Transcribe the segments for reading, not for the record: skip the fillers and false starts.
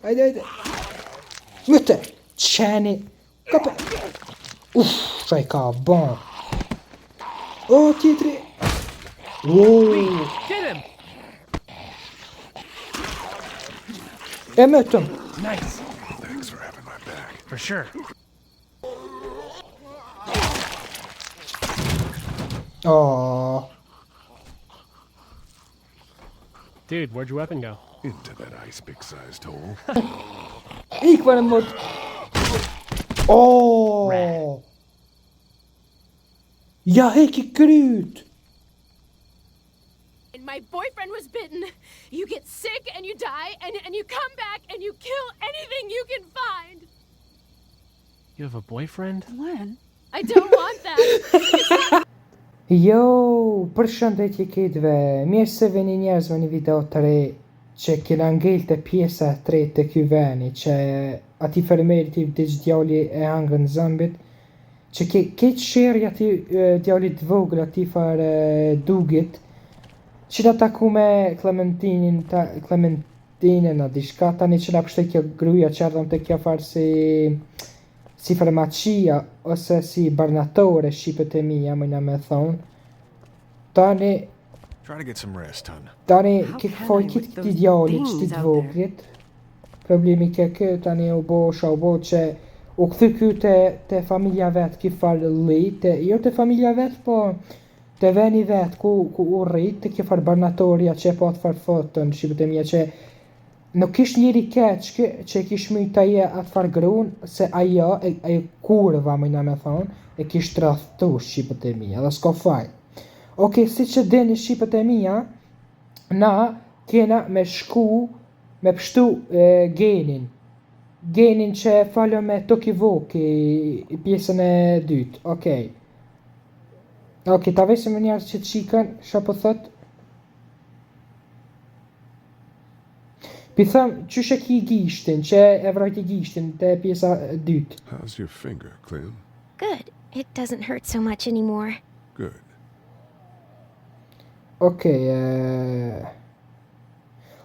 Hajde. Myte, qeni. Kape. Qa I ka bon. O, tjetri. Wow. Get him! E mytëm. Nice. Thanks for having my back. For sure. Oh. Dude, where'd your weapon go? Into that ice pick-sized hole. Ik var en mot. Oh. Jag hekk krut. My boyfriend was bitten. You get sick and you die and you come back and you kill anything you can find. You have a boyfriend? Glenn, I don't want that. Jo, përshëndetje kitve. Mirë se vini njerëzve një video të re që kena ngelte pjesa e tretë të ky veni, që ati fermeri tip diç djali e hangën zëmbit, që keq sheri ati djalit vogël ati far dugit, që ta taku me Klementinën a diçka, tani që na pështet kjo gruja që ardhëm të kjo farë si farmacia ose si barnatore shqipet e mia, mëjna me thonë. Tani Try to get some rest, hon. Tani How ke can foj I kit with këti those djallit që things ti të out voglit. Problemi kë tani u bo që u kthy ky te familja vet ki fal lli, jo te familja vet, po te veni vet ku u rrit, te kjo fal barnatoria që po të fal fotën shqipet e mia, që nuk ish njëri keq që kish myt aje atë far grun, se ajo kurva mëjna me thonë, e kish tradhtu shqipet e mia, dhe s'ka faj. Okej, si që dini shqipet e mia, na kena me shku, me pështu genin. Genin që falo me Toki Voki, pjesën e dytë, okej. Okej, ta vesim njerës që të shikën, shë po thot? Pi thëm, qysh e ki gishtin, që e vrojti gishtin të pjesa e dytë. How's your finger, Clem? Good. It doesn't hurt so much anymore. Good.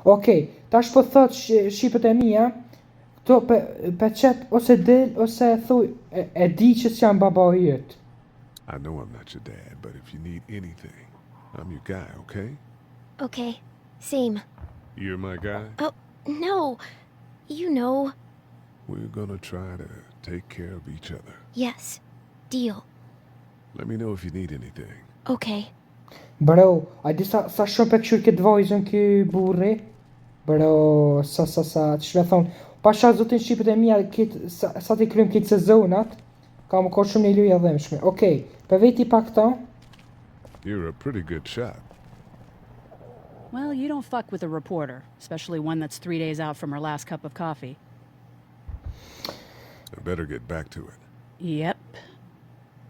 Okej, tash po thot shqipet e mia, këto pe qet ose del ose thuj, e di që s'jam baba yt. I know I'm not your dad, but if you need anything, I'm your guy, okay? Okay. Same. You're my guy? Oh, no. You know. We're gonna try to take care of each other. Yes. Deal. Let me know if you need anything. Okay. Bro, a di sa shumë pe këshur këtë vojzën ky burri? Bro, sa, që shme thonë, pasha zotin shqipet e mia, sa ti krym këtë sezonat, ka më kohë shumë një luja dhemshme. Okej, për veti pa këta? You're a pretty good shot. Well, you don't fuck with a reporter, especially one that's 3 days out from her last cup of coffee. I better get back to it. Yep.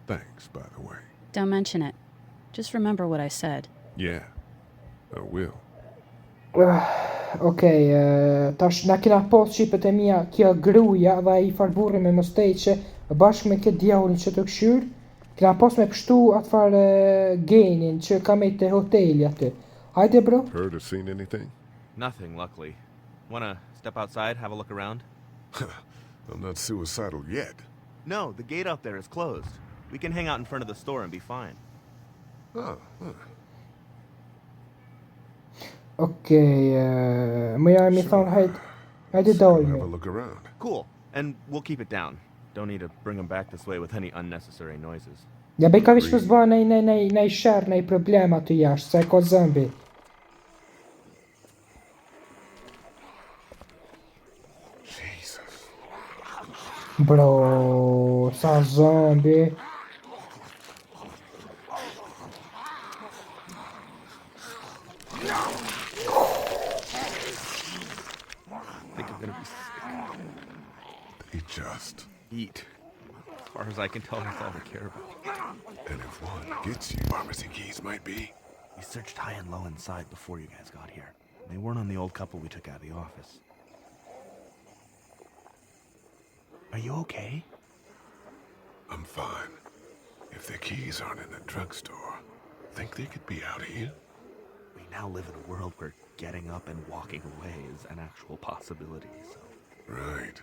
Thanks, by the way. Don't mention it. Just remember what I said. Yeah, I will. Okej, tash na kena pas shqipet e mia kjo gruja dhe I far burri me mosteqe bashkë me këtë djallin që të këshyr, kena pas me pështu atë far genin që ka me të hoteli aty. Hajde bro? Heard or seen anything? Nothing, luckily. Wanna step outside, have a look around? I'm not suicidal yet. No, the gate out there is closed. We can hang out in front of the store and be fine. Okej, më jarë mi thonë hajde Have a dalme. look around. Cool, and we'll keep it down. Don't need to bring them back this way with any unnecessary noises. Ja bej ka vish për zba nej shër, nej problem aty jashtë, se ka zëmbi. Jesus. Bro, sa zëmbi. I think I'm gonna be sick. They just. Eat. As far as I can tell, that's all they care about. And if one gets you, pharmacy keys might be. We searched high and low inside before you guys got here. They weren't on the old couple we took out of the office. Are you okay? I'm fine. If the keys aren't in the drugstore, think they could be out here? We now live in a world where getting up and walking away is an actual possibility, so... Right.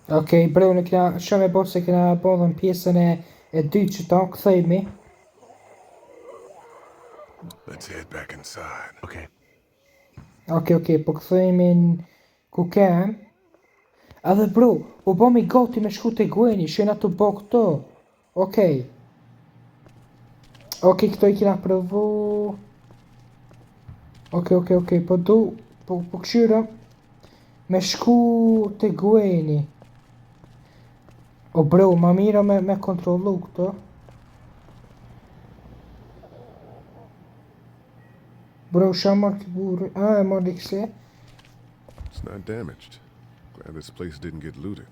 Okej, bro, në kena shumë e bërë se kena bodhën pjesën e dytë që ta këthejmi. Let's head back inside. Okay. Okej, po këthejmi në ku kem. Edhe bro, u bëmi gati me shku te Gweni, shena të bë këto. Okej, këto i kena provu. Okej, po këshyra me shku te Gweni. O bro, ma mira me kontrollu këto. Bro, shamar ki burri. E mori këse. It's not damaged. Glad this place didn't get looted.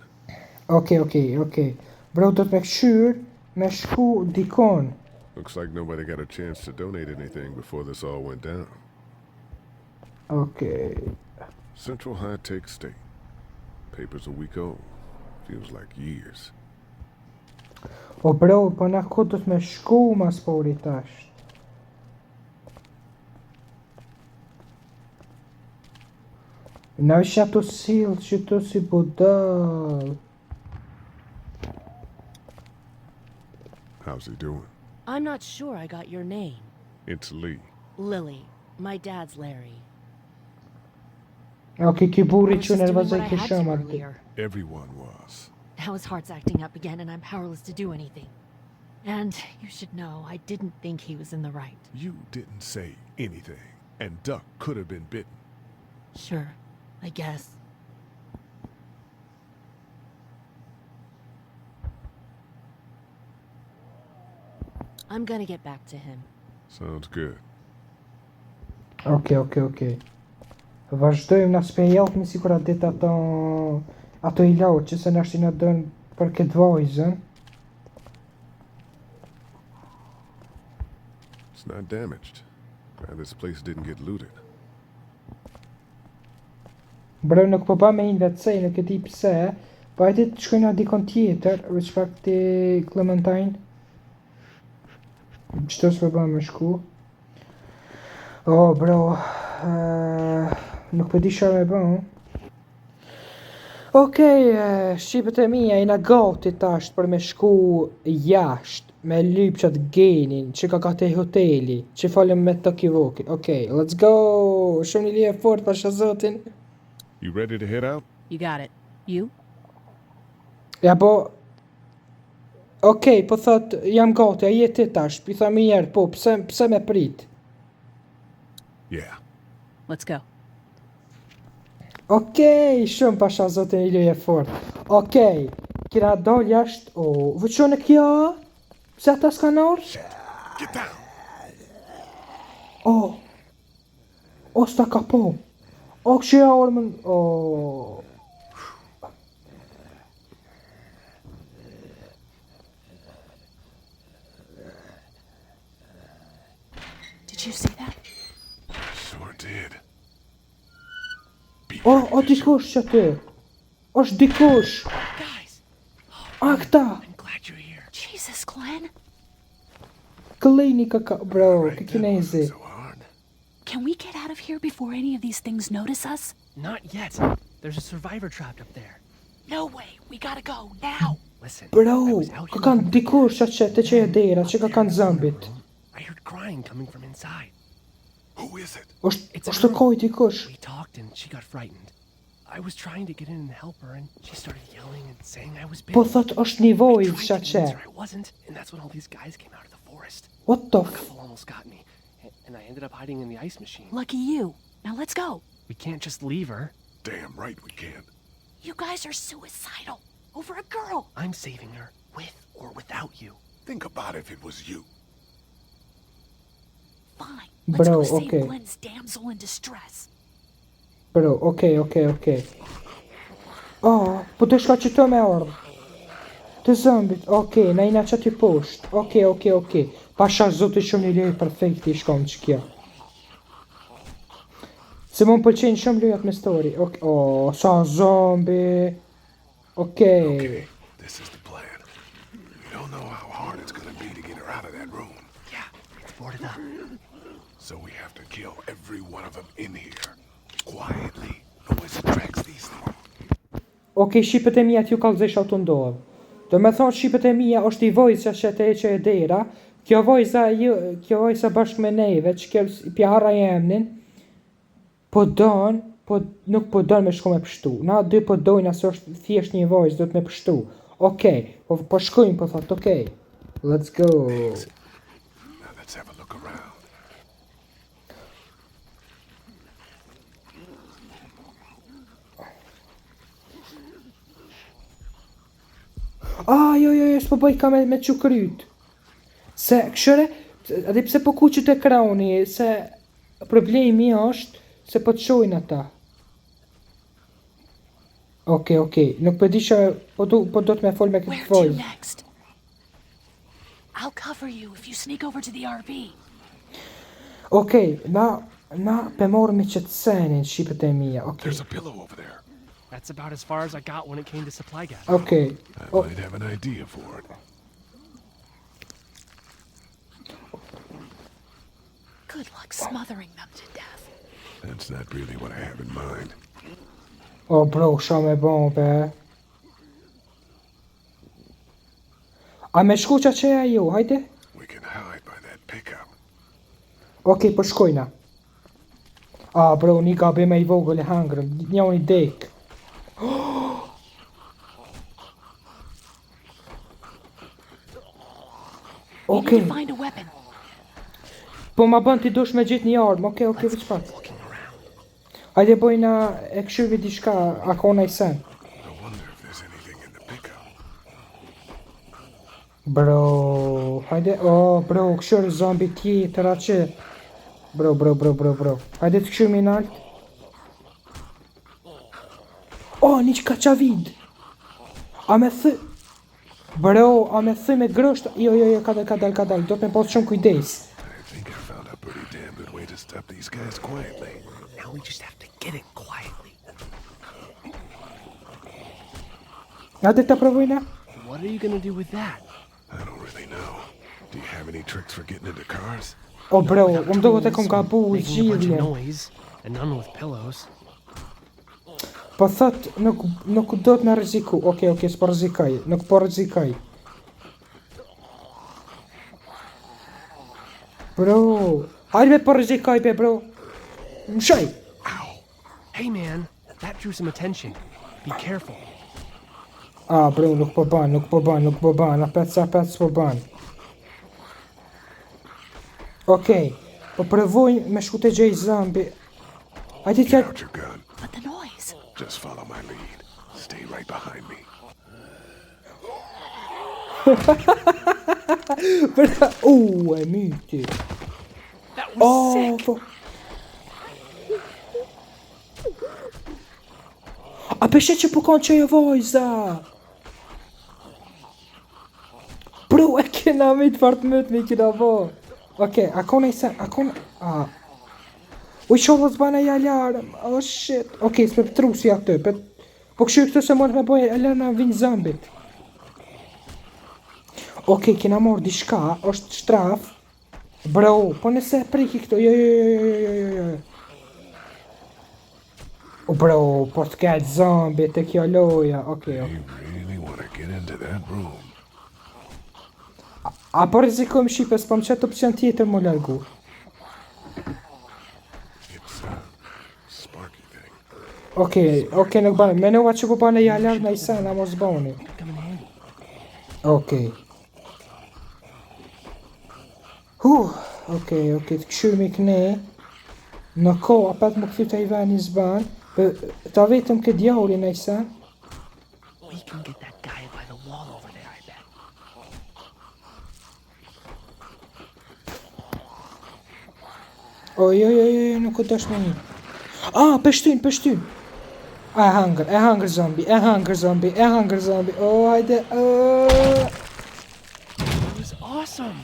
Okej. Bro, do të me këshyr me shku dikon. Looks like nobody got a chance to donate anything before this all went down. Okej. Central High Tech State. Paper's a week old. Feels like years. O bro, po na ku do të me shku ma spori tash. Na isha të silë që të si budal. How's he doing? I'm not sure I got your name. It's Lee. Lily. My dad's Larry. Okej, ki I burri was që just doing nervozaj what I ke had to shamar ti. earlier. Everyone was. Now his heart's acting up again and I'm powerless to do anything. And you should know, I didn't think he was in the right. You didn't say anything. And Duck could have been bitten. Sure, I guess. I'm gonna get back to him. Sounds good. Okej. Vazhdojmë na spejallëmi si kur atë ditë ato i lau që se nashti na dën për këtë vajzën. It's not damaged. Glad this place didn't get looted. Bro, nuk po ba me inë vetësej, nuk e di pse, po hajde të shkojna dikon tjetër, veç pak të Clementine. Qëto s'po ba me shku. Bro, nuk po di qa me ba. Okej, shqipët e mija jena gati tash për me shku jashtë, me lyp qatë genin, që ka te hoteli, që falem me të kivoki. Okej, let's go! Shumë një lije fort, pasha zotin. You ready to head out? You got it. You? Ja po... Okej, po thot, jam gati, a jeti tash, pi tha mi njerë, po, pse me prit? Yeah. Let's go. Okej, shumë pasha zotin i lije fort. Okej, kira dal jashtë, vëqon e kjo? Pse ata s'kan orë? Get down! S'ta ka po. Kështë ja orë mën... Did you see that? Sure did. Dikush që ty. Është dikush. Guys, Këta. I'm glad you're here. Jesus, Glenn. Klini ka bro, ka kinezi. So hard. Can we get out of here before any of these things notice us? Not yet. There's a survivor trapped up there. No way. We gotta go now. Listen, I Bro, was out ka here kanë looking for dikush që të që e dera, që ka kanë zëmbit. I heard crying coming from inside. Who is it? është koj dikush. We talked and she got frightened. I was trying to get in and help her and she started yelling and saying I was bitten. Po thot është një I vojë tried to që. convince her I wasn't, and that's when all these guys came out of the forest. What the A couple almost got me, and I ended up hiding in the ice machine. Lucky you. Now let's go. We can't just leave her. Damn right we can. You guys are suicidal. Over a girl. I'm saving her, with or without you. Think about if it was you. Fine. Let's Bro, go save okay. Glenn's damsel in distress. Bro, okej. Po të shka që të me ardhë. Të zëmbit, okej, na ina që ty poshtë. Okej. Pasha zotë shumë një lejë perfekti i shkom që kjo. Se më pëlqenjë shumë lejët me story. Sa zombi. Okej. This is the plan. We don't know how hard it's gonna be to get her out of that room. Yeah, it's boarded up. So we have to kill every one of them in here. Quietly. Noise attracts these things. Okej, shqipet e mia t'ju kallëzesh autondor. Do me thonë shqipet e mia është i vojza që të eqe e dera. Kjo vojza bashkë me neve, që kjo pjara jemnin, nuk po don me shku me pështu. Na dy po dojnë asë është thjesht një vojzë, do të me pështu. Okej, po shkojnë, po thot, okej. Let's go. Now let's have a look around. Jo, s'po bëj ka me qukryt. Se, këshëre, edhe pse po kuqët e kroni, se problemi është se po të shojnë ata. Okej, nuk po di që po do të me fol me këtë Where to vojzë. next? I'll cover you if you sneak over to the RV. Okej, na pe morë me qëtësenin shqipet e mia, There's a pillow over there. That's about as far as I got when it came to supply gas. Okej. I might have an idea for it. Good luck smothering them to death. That's not really what I have in mind. O bro, ša me bombe. A me shku qa qeja ju, hajde? We can hide by that pickup. Okej, po shkojna. Bro, një gabim e I vogël e hangrën, një unë I dek. We need to find a weapon. Po ma bën t'i dush me gjithë një armë, okej, veç pak. Hajde bojna e këshyri diçka, akona I sen. I wonder if there's anything in the pickup. Bro, hajde, bro, këshyri zombi tjetër aqe. Bro. Hajde të këshyri minalt. Një që ka qavid. A me thë... Bro, a me thë me grësht... Jo, kadal, do të me posë shumë kujdes. I think I found a pretty damn good way to stop these guys quietly. Now we just have to get in quietly. Hajde të provojna. What are you gonna do with that? I don't really know. Do you have any tricks for getting into cars? Bro, do të kom gabu Making a bunch of zgjidhje. noise, and none with pillows. Po thot, nuk do të me rreziku. Okej, s'po rrezikaj. Nuk po rrezikaj. Bro, hajde me po rrezikaj be, bro. Mshaj. Hey man, that drew some attention. Be careful. Bro, nuk po ban. Apet s'po ban. Okej, po provoj me shku të gjej zombi. Hajde Get t'ja... out your gun. But the noise. Just follow my lead. Stay right behind me. E myti. That was sick. Po... A peshe që po kanë që e vojza. Bro, e kena mit fart mëtë me kena vo. Okej, akona I sen, Uj, shollë të bana I alarm. Oh shit. Okej, s'pe pëtrusi atë. Po këshu këtu se mund me boj alarm në vinë zambit. Okej, kena morë diçka, është shtraf. Bro, po nëse priki këtu. Jo. Bro, po të ketë zambit të kjo loja. Okej. You really want to get into that room? Po rizikojmë shqipes, po më qëtë opcion tjetër më largu. It's a sparky thing. Okej, nuk banë. Menova që po banë I alarm në I sen, a mos bani. Come in handy. Okej, të këshyr me këne. Në ko, apet më këthy të I veni zban. Ta vetëm këtë djallin në I sen. We can get that guy by the wall over there, I bet. Jo, nuk u dash me një. Pështyn. E hangër zombi. Hajde. It was awesome.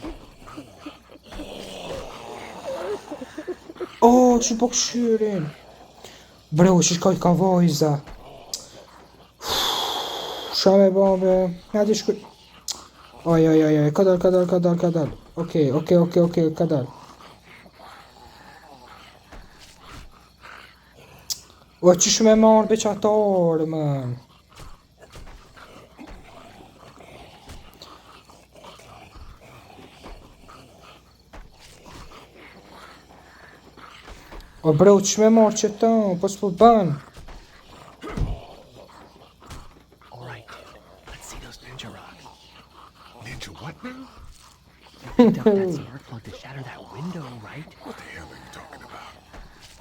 Që po këshyrin. Bro, që shkojt ka vojza. Ša me bombe. Hajde shkuj. Kadal. Okej, kadal. O qysh me marrë beqatarë, man. O bro, qysh me marrë që ta, po s'po ban. Alright, dude. Let's see those ninja rocks. Ninja what now? Picked up that spark plug to shatter that window, right? What the hell are you talking about?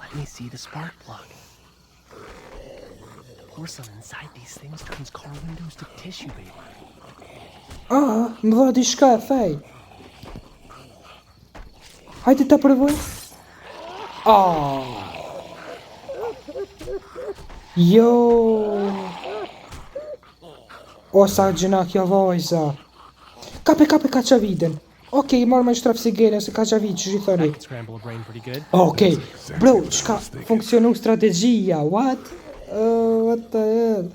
Let me see the spark plug. Porcelain inside these things turns car windows to tissue paper. Ah, më dha diçka, thej. Hajde ta provoj. Ah. Jo. O sa gjëna kjo vajza. Kape ka qa viden. Okej, marrë me shtraf sigene se ka qa vid, që i thoni. I can scramble a brain pretty good. Okej, bro, qka funksionu strategjia, what? What the hell?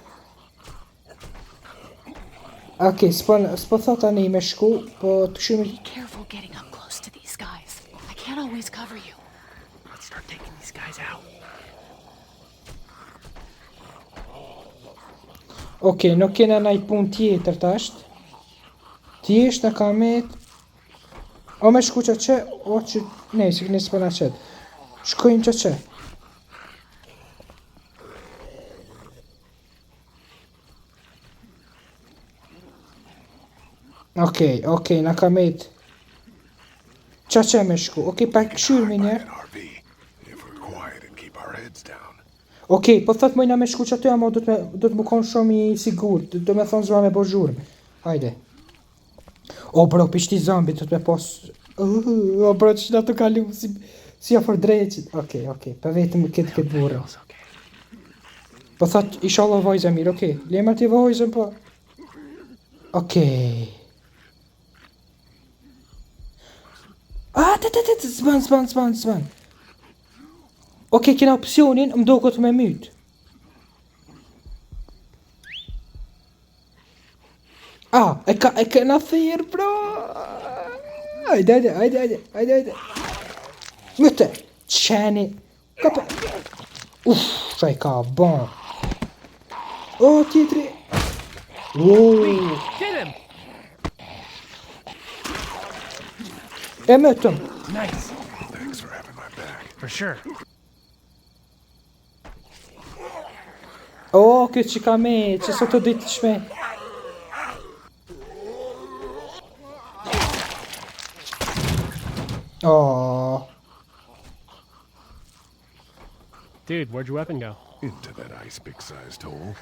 Okej, s'po thot tani me shku, po të shumë... Careful getting up close to these guys. I can't always cover you. Let's start taking these guys out. Okej, nuk kena naj pun tjetër tasht. Thjesht në kamet. O me shku që, o që... Ne, si këni s'pona qët. Shkojmë që. Okej, në kamet. Që me shku. Okej, pa këshyr me njerë. An RV. If we're quiet and keep our heads down. Okej, po thot mojna me shku që aty, ama do të më konë shumë i sigur. Do me thonë zva me bo zhurmë. Hajde. O bro, pishti zombi të me pos... O bro, që nga të kalu si afor dreqit. Okej, pa vetëm këtë burë. Girls, okay. Po thot, inshallah vajza mirë, okej. Lemar ti vajzën, po... Okej. Zban. Okej, kena opcionin, më do këtë me myt. E ka na thirr, bro. Hajde. Myte, qeni. Kape. Qa i ka bon. O, tjetri. Get him! E mytëm. Nice. Thanks for having my back. For sure. O, këtë që ka me, që sot të ditë shme. Oh. Dude, where'd your weapon go? Into that ice big-sized hole.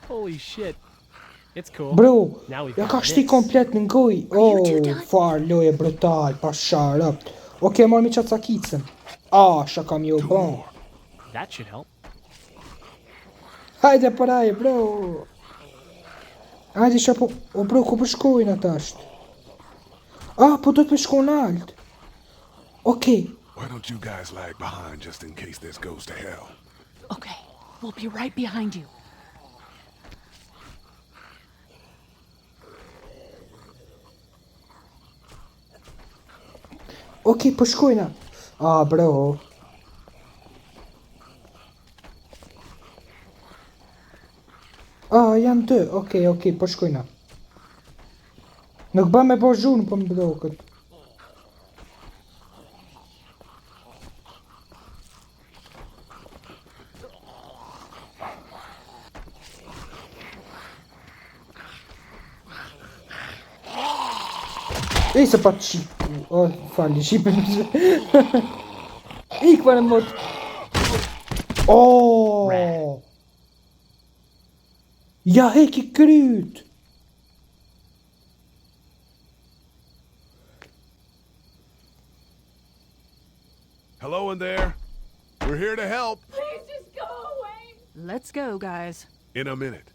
Holy shit. It's cool. Bro, Now we've ja got ka shti this. komplet në ngoj. you two done? Far loje brutal, pa sharap. Okej, marrë mi qatë sakicën. Shaka mi u bon. That should help. Hajde paraje, bro. Hajde shapo. O bro, ku përshkojnë atasht? Po do të përshkojnë nalt. Okej. Why don't you guys lag behind just in case this goes to hell? Okay, we'll be right behind you. Okej, përshkojnë. Bro. Janë dy. Okej, përshkojnë. Nuk ba me bo zhunë, po më blokët. E se pa qipu. Falli, qipën. Ikë në mot. Ja heki kryt. Hello in there. We're here to help. Please just go away. Let's go, guys. In a minute.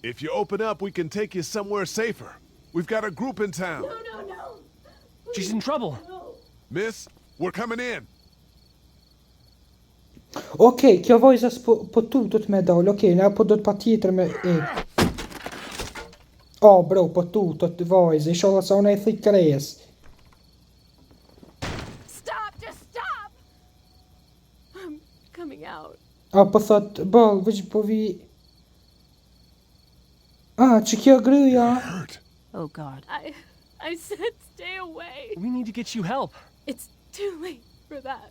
If you open up, we can take you somewhere safer. We've got a group in town. No. She's in trouble. Miss, we're coming in. Okej, kjo vajza po tutët me dal. Okej, na po do të pa tjetër me bro, po tutët vajza. Inshallah sa unë e thik kres. Stop, just stop. I'm coming out. Po thot, boll, veç po vi... Që kjo gryja... Hurt. Oh, God. I said stay away. We need to get you help. It's too late for that.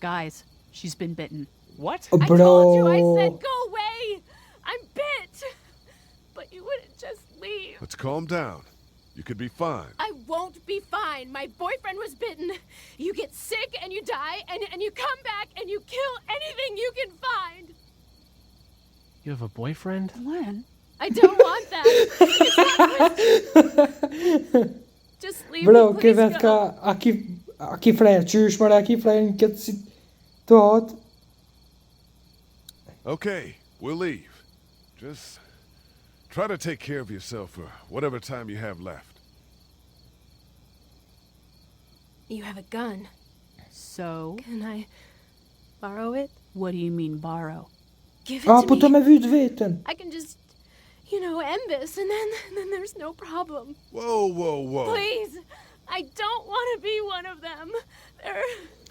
Guys, she's been bitten. What? I told you, I Bro... said go away. I'm bit. But you wouldn't just leave. Let's calm down. You could be fine. I won't be fine. My boyfriend was bitten. You get sick and you die and you come back and you kill anything you can find. You have a boyfriend? Glenn? I don't want that. It's not Christmas. Just leave Bro, me, ke please vet ka... go. A ki frejnë, qysh mëre, a ki frejnë këtë situatë. Okay, we'll leave. Just try to take care of yourself for whatever time you have left. You have a gun. So, Can I borrow it? what do you mean borrow? Give it Po to të me. me vyt vetën. I can just, end this and then there's no problem. Whoa, whoa, whoa. Please. I don't want to be one of them.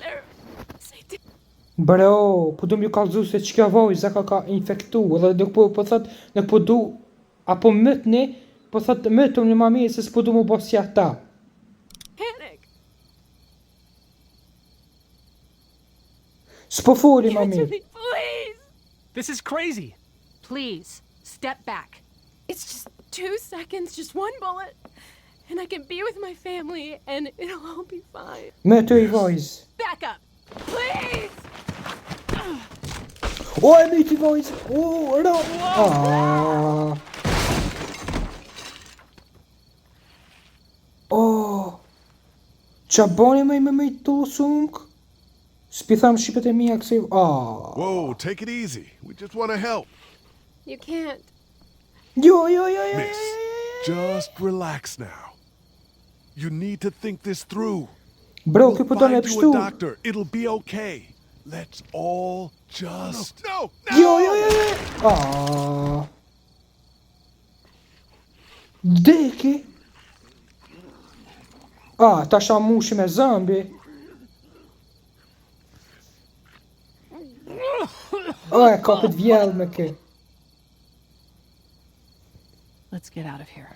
They're Satan. Bro, po du m'ju kallzu se ç'ka vojza ka infektu, edhe nuk po thot, nuk po du, apo mëtni, po thot mëtum në ma mirë se s'po du mu bo si ata. Panic. S'po foli Give ma it to mirë. me, please. This is crazy. Please, step back. It's just 2 seconds, just one bullet. And I can be with my family and it'll all be fine. Mëtu i vojz. Back up. Please. O, e myti vojz! O, ro! O! Qa boni me të sumk? S'pi tham shqipet e mija kësej... Whoa, take it easy. We just want to help. You can't. Jo. Miss, just relax now. You need to think this through. Bro, We'll kjo po do me find you pështu. a doctor. It'll be okay. Let's all just... No! Jo. Deki? Ta sha mushi me zëmbi. E kapët vjell me kë. Let's get out of here.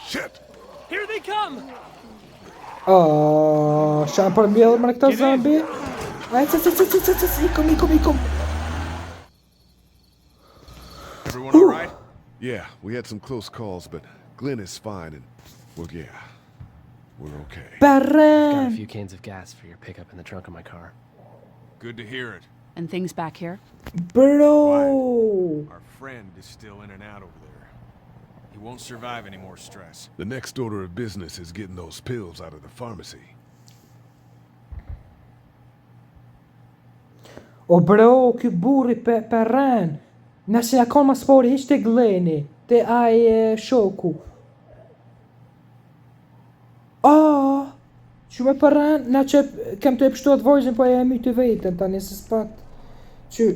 Shit! Here they come! Shan për mbjellë me në këta zëmbi. Ikom. Everyone all right? Yeah, we had some close calls, but Glenn is fine and, well, yeah, we're okay. Got a Barren! few cans of gas for your pickup in the trunk of my car. Good to hear it. And things back here? Bro! Our friend is still in and out over there. He won't survive any more stress. The next order of business is getting those pills out of the pharmacy. O bro, ky burri perren. Nëse ja kon ma spori hiç te Gleni, te ai shoku. Që me perren, na që kem të e pështu atë vojzën, po e jemi të vetën, tani se s'pat. Që...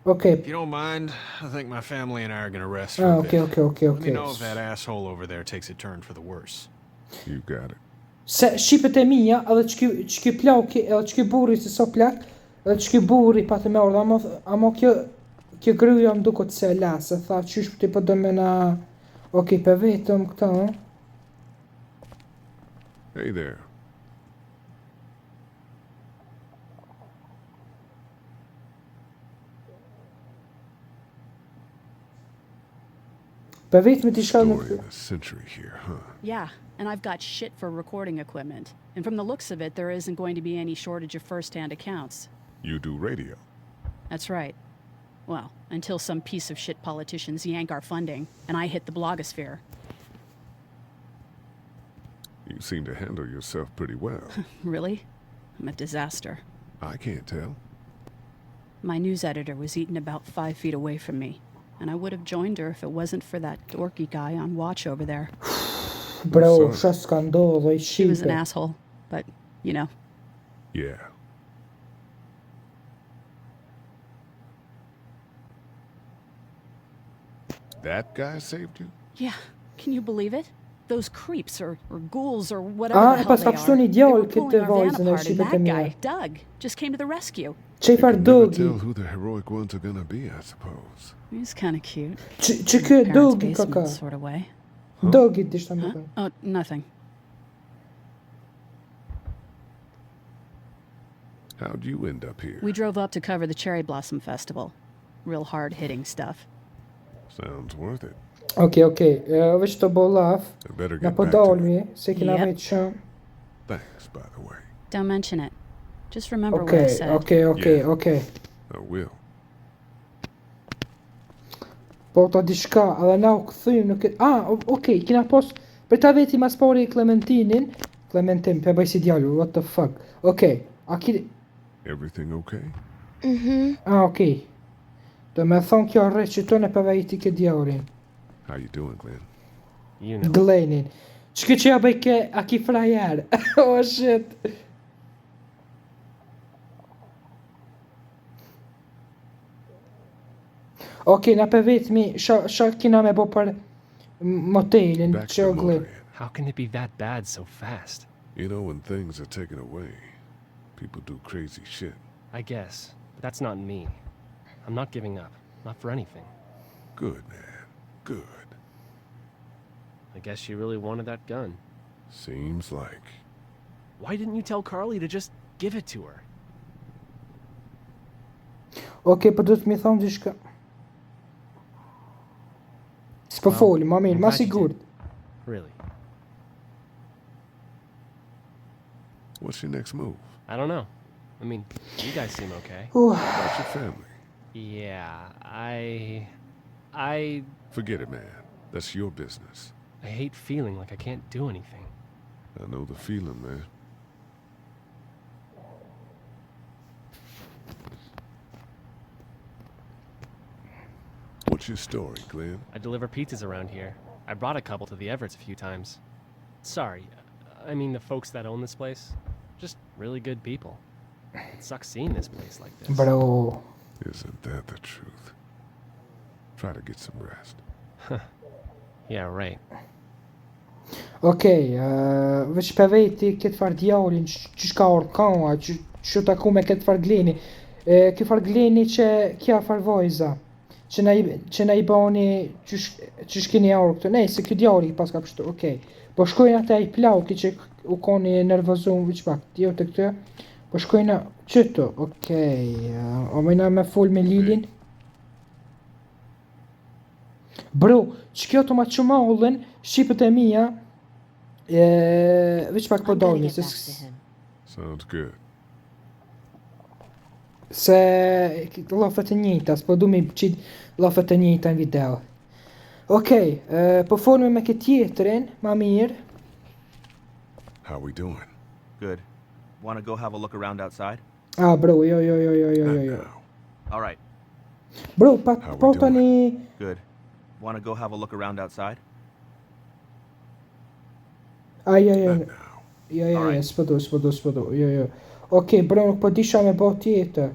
Okay. If you don't mind, I think my family and I are gonna rest for a Okay. bit. Let me know if that asshole over there takes a turn for the worse. You got it. Se shqipet e mija, edhe ç'ky plaki, edhe ç'ky burri se so plak, edhe ç'ky burri pa të me ardha, amo kjo gryja më dukot se la, se tha qysh ti po do me na... Okej, për vetëm këta, Hey there. Për vetëm ti shkall Story of the century here, huh? Yeah, and I've got shit for recording equipment. And from the looks of it, there isn't going to be any shortage of first-hand accounts. You do radio. That's right. Well, until some piece of shit politicians yank our funding, and I hit the blogosphere. You seem to handle yourself pretty well. Really? I'm a disaster. I can't tell. My news editor was eaten about 5 feet away from me, and I would have joined her if it wasn't for that dorky guy on watch over there. Bro, qa s'ka ndodhë, i He was an shqipe. asshole, but, you know. Yeah. That guy saved you? Yeah, can you believe it? those creeps or ghouls or whatever the E hell pas they ka are. kështu një They djallë were pulling këtë our van vajzën e apart, and shqipet e that mia. guy, Doug, just came to the rescue. Që i farë Never Dogi. tell who the heroic ones are gonna be, I suppose. He's kind of cute. Që kë Parents' Dogi ka basement ka. sort of way. Dogi dishta më Huh? thënë. Oh, nothing. How'd you end up here? We drove up to cover the Cherry Blossom Festival. Real hard-hitting stuff. Sounds worth it. Okej, veç të bollaf. I better Na get po back to it. dalmi, se kina Yep. veç shumë. Thanks, by the way. Don't mention it. Just remember what I said. Okej. I will. Po ta diçka, edhe na u kthym në këtë. Okej, kina pos për ta veti mas pari Clementin, për bëj si djalur, what the fuck. Okej, a ki Everything okay? okej. Do me thonë kjo rreth që tonë për vejti këtë djaurin. How you doing, Glenn? You know. Glenin. Çka që ja bëj ke, a ki frajer? Oh shit. Okej, na për vetëmi, shë kina me bo për motelin, Back që to o Glen. Motorhead. How can it be that bad so fast? You know, when things are taken away, people do crazy shit. I guess, but that's not me. I'm not giving up. Not for anything. Good, man. Good. I guess she really wanted that gun. Seems like. Why didn't you tell Carly to just give it to her? Okej, po duhet mi thonë diçka. S'po foli, ma mirë, I'm ma glad you sigurt. did. Really? What's your next move? I don't know. I mean, you guys seem okay. About your family? Yeah, I Forget it, man. That's your business. hate feeling like I can't do anything. I know the feeling, man. What's your story, Glenn? I deliver pizzas around here. I brought a couple to the Everetts a few times. Sorry, I mean the folks that own this place. Just really good people. It sucks seeing this place like this. Bro. Isn't that the truth? Try to get some rest. Yeah, right. Okej, veç për veti këtë farë djallin, që shka orkana, që taku me këtë farë gleni. Këtë farë gleni që kja farë vojza. Që na i bani që shkini aur këtë. Nej, se këtë djalli pas ka pështu, okej. Po shkojnë ata i plauki që u koni nervozum veç pak, tjo të këtë. Po shkojnë qëto, okej. O mëjna me full me Lilin. Bro, që kjo të ma që maullën, shqipët e mija, veç pak po I'm gonna dalmi, get back to him. Sounds good. se lafët e njëjta, s'po du me qit lafët e njëjta në video. Okej, po folme me këtë tjetrin, ma mirë. How we doing? Good. Want to go have a look around outside? Bro, jo. Not now. All right. Bro, How we po doing? tani... Good. Want to go have a look around outside? Not now. Jo, Alright. s'po du, jo. Okej, bro, nuk po disha me bo tjetër.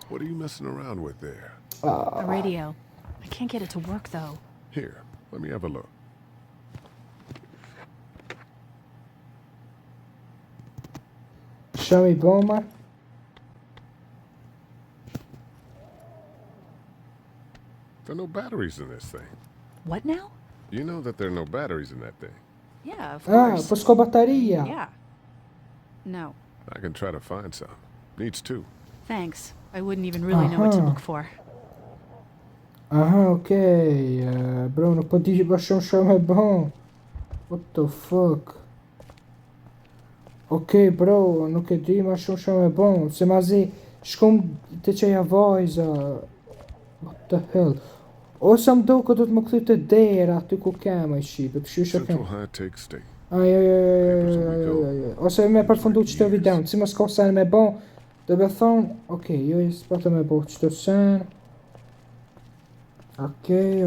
What are you messing around with there? The radio. I can't get it to work, though. Here, let me have a look. Show me bomba. There are no batteries in this thing. What now? You know that there are no batteries in that thing. Yeah, of Po course. s'ko bateria. Yeah. No, I can try to find some. Needs two. thanks. I wouldn't even really know what to look for. Aha, okej. Bro, nuk po di ba shumë me bon. What the fuck? Okej, bro, nuk e di ma shumë me bon. Se ma zi, shkum të qeja vajza. What the hell? Ose më do këtë të më këthy të dera aty ku kema i shqipe. Pëshu Central kem. High Take State. Jo. Ose me përfundu qëto videon. Si më s'ka sen me bon. Dhe be thonë, okej, jo i s'pata me bo qëto sen. Okej,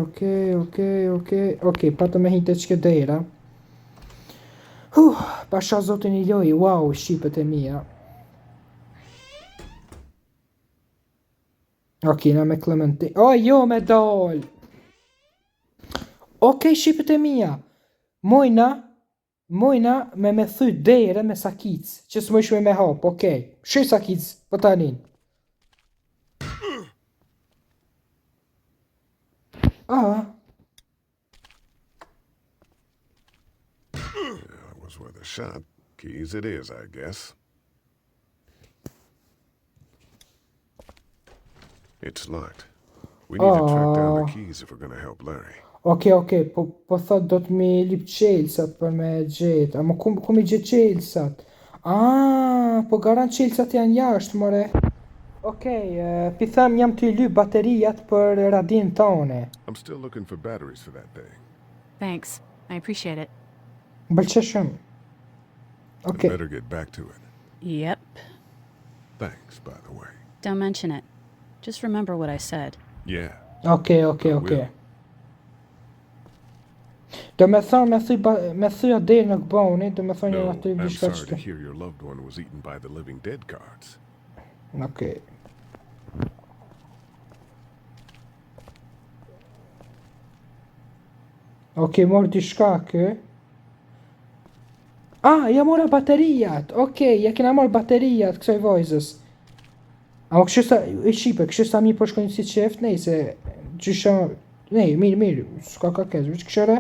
pata me hinte qëke dera. Pasha zotin i loj, wow, shqipet e mija. Okej, na me Clementin. Jo, me dal! Okej, shqipet e mia. Mojna me thyt dere me sakic, që s'më me hap, okej. Shi sakic, po tanin. That was worth a shot. Keys it is, I guess. It's locked. We need to track down the keys if we're gonna help Larry. Okej, po thot do të mi lip qelsat për me gjet. Ama ku mi gjet qelsat? Po garant qelsat janë jashtë, more. Okej, pi them jam të lyp baterijat për radin tone. I'm still looking for batteries for that thing. Thanks. I appreciate it. M'pëlqej shumë. I'd Okay. better get back to it. Yep. Thanks, by the way. Don't mention it. Just remember what I said. Yeah. Okay. Do me thonë me thyja deri në gboni, do me thonë No, aty I'm diçka sorry to që. hear your loved one was eaten by the living dead guards. Okej. Okej, mor diçka kë. Ja mora baterijat. Okej, ja kena marr baterijat kësaj vajzës. Ama kështu sa e shipe, kështu sa mi po shkojnë si qeft, nejse gjysha, nej, mirë, s'ka ka keq, veç këshire,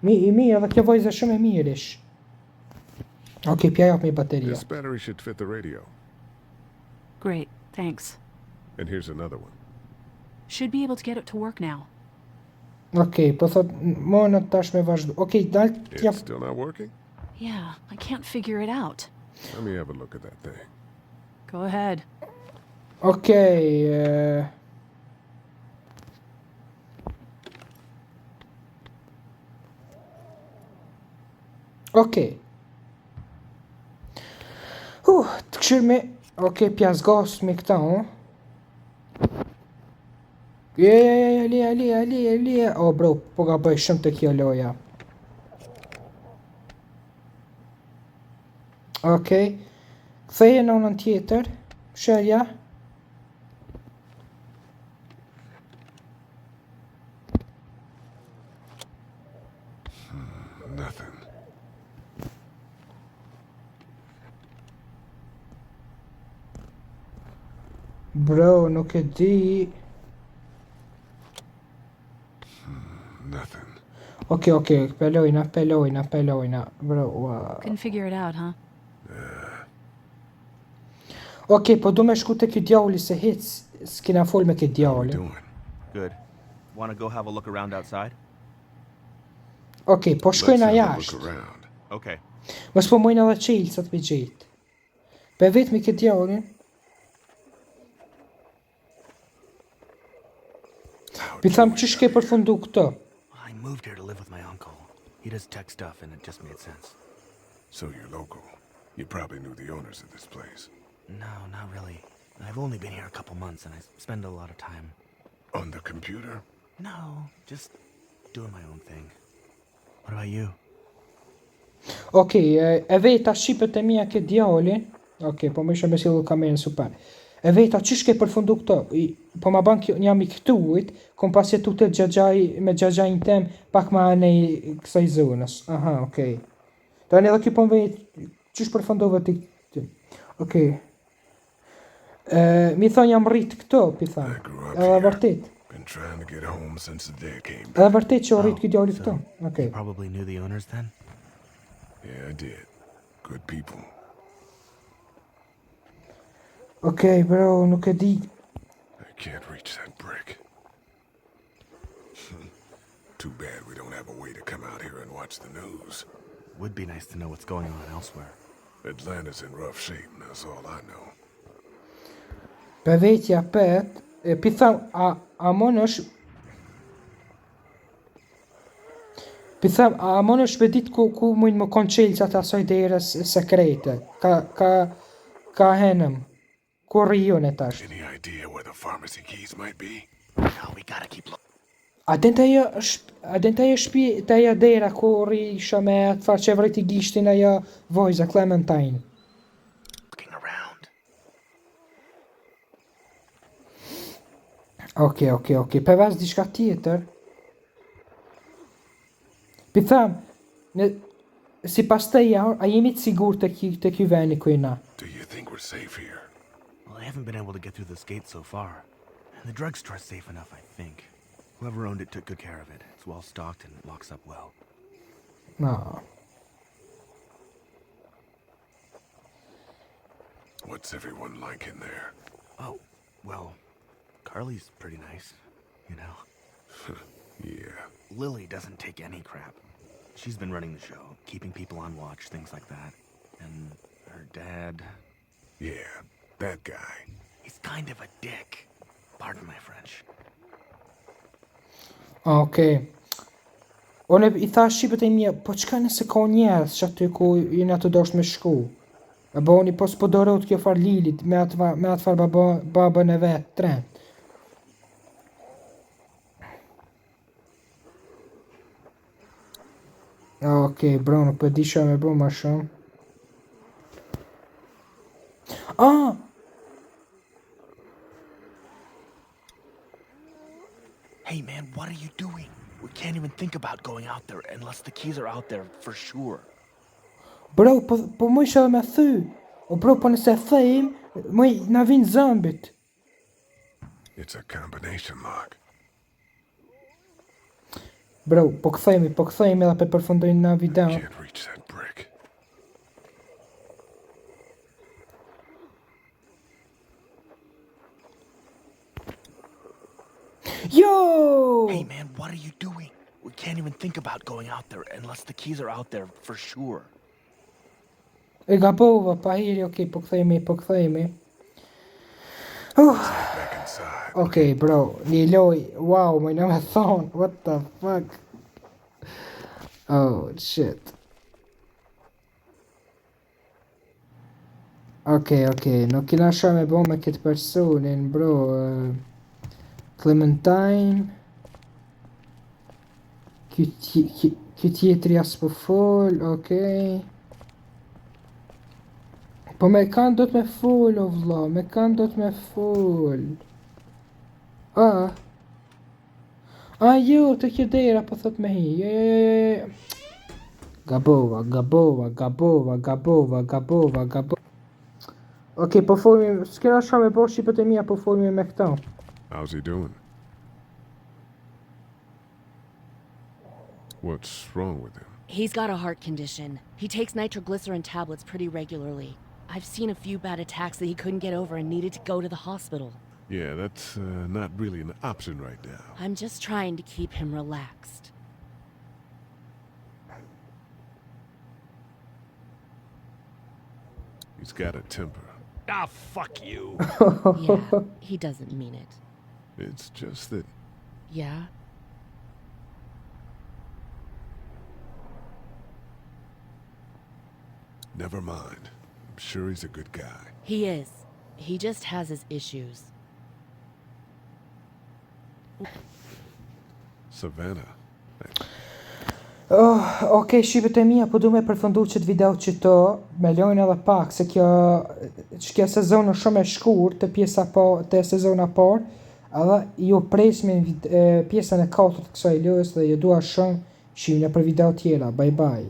mirë, edhe kjo vajzë shumë e mirë ish. Okej, pja jap me bateria. This battery should fit the radio. Great. Thanks. And here's another one. Should be able to get it to work now. Okej, po thot, më në tash me vazhdu. Okej, dal It's t'jap. still not working? Yeah, I can't figure it out. Let me have a look at that thing. Go ahead. Okej, Okej. Të këshir me... Okej, pjas gas me këta, Lija. O, bro, po ga bëj shumë të kjo loja. Okej. Ktheje në anën tjetër. Sherja. Nothing. Bro, nuk e di. Nothing. Okej, pelojna. Bro, wow. Couldn't figure it out, huh? Okej, po du me shku te ky djavli se hic s'kina fol me ky What are we djavli. doing? Good. Want to go have a look around outside? Okej, po Let's shkojna have a look jashtë. around. Okay. Mos po mojnë edhe qilësat me gjetë. Pe vetë me këtë djavlin. Pi tham që shke përfundu këto. I moved here to live with my uncle. He does tech stuff and it just made sense. So you're local. You probably knew the owners of this place. No, not really. I've only been here a couple months and I spend a lot of time. On the computer? No, just doing my own thing. What about you? Okej, e veta shqipet e mia këtë djavlin. Okej, po më isha me sillu kamerën super. E veta që shke përfundu këto. Po ma ban jam i këtuit, kom pas jetu të me gjagjajin tem pak ma anej kësaj zonës. Aha, okej. Tani edhe kjo po më vejt, qysh përfundove ti. Okej. Mi thonë jam rrit këto, pi I thamë. grew up Edhe here. vërtet. Been trying to get home since the day came back. Edhe vërtet që o rrit këtë djali këto. Okej. You probably knew the owners then? Yeah, I did. Good people. Okej, bro, nuk e di. I can't reach that brick. Too bad we don't have a way to come out here and watch the news. Would be nice to know what's going on elsewhere. Atlanta's in rough shape, and that's all I know. Pe vetja pet, pi tham, a mon është... Pi tham, a mon është me dit ku mujnë më konë qelësat asoj derës sekrete. Ka henëm. Ku rrion e tash. Any idea where the pharmacy keys might be? No, we gotta keep looking. A den të ajo shpi të ajo dera ku rrisha me atë farë që vrejti gishtin ajo vojza Clementine. Looking around. Okej. Pe vaz diçka tjetër. Pi tham, si pas të a jemi të sigur të ky veni ku jena? Do you think we're safe here? Well, I haven't been able to get through this gate so far. And the drugstore's safe enough, I think. Whoever owned it took good care of it. It's well stocked and it locks up well. No. What's everyone like in there? Oh, well, Carly's pretty nice, you know. Yeah. Lily doesn't take any crap. She's been running the show, keeping people on watch, things like that. And her dad... Yeah, that guy. He's kind of a dick. Pardon my French. Okej. Unë I thash shqipet e mia, po çka nëse ka njerëz që aty ku jena të dosh me shku? E boni po s'po dorot kjo far Lilit me atë far babën e vet, Trent. Okej, bro, nuk po di çfarë me bë më shumë. Ah! Hey man, what are you doing? We can't even think about going out there unless the keys are out there for sure. Bro, po më isha me thy. O bro, po nëse thejm, më na vin zombit. It's a combination lock. Bro, po kthehemi edhe pe përfundojnë na video. Can't reach that brick. Yo! Hey man, what are you doing? We can't even think about going out there unless the keys are out there for sure. E gabova, pa hiri, okej, po kthehemi. Back inside. Okej, bro, një loj, wow, më në me thonë, what the fuck? Oh, shit. Okej, nuk kina sha me bo me këtë personin, bro. Clementine. Ky tjetri as po fol, okej. Po me kanë do të me fol, o vlla, me kanë do të me fol. Jo, të kjo dera, po thot me hi, jo. Gabova. Okej, po folmi, s'kena qa me bo shqipet e mia, po folmi me këta. How's he doing? What's wrong with him? He's got a heart condition. He takes nitroglycerin tablets pretty regularly. I've seen a few bad attacks that he couldn't get over and needed to go to the hospital. Yeah, that's not really an option right now. I'm just trying to keep him relaxed. He's got a temper. Ah, fuck you. Yeah, he doesn't mean it. It's just that Yeah? never mind. I'm sure he's a good guy. He is. He just has his issues. Savannah. Okej, shqipet e mia, po du me përfundu qëtë video që to, me lojnë edhe pak, se kjo sezon është shumë e shkurt, të sezona par, edhe ju presmi pjesën e 4 të kësaj lojës dhe ju dua shumë shihni për video tjera. Bye bye.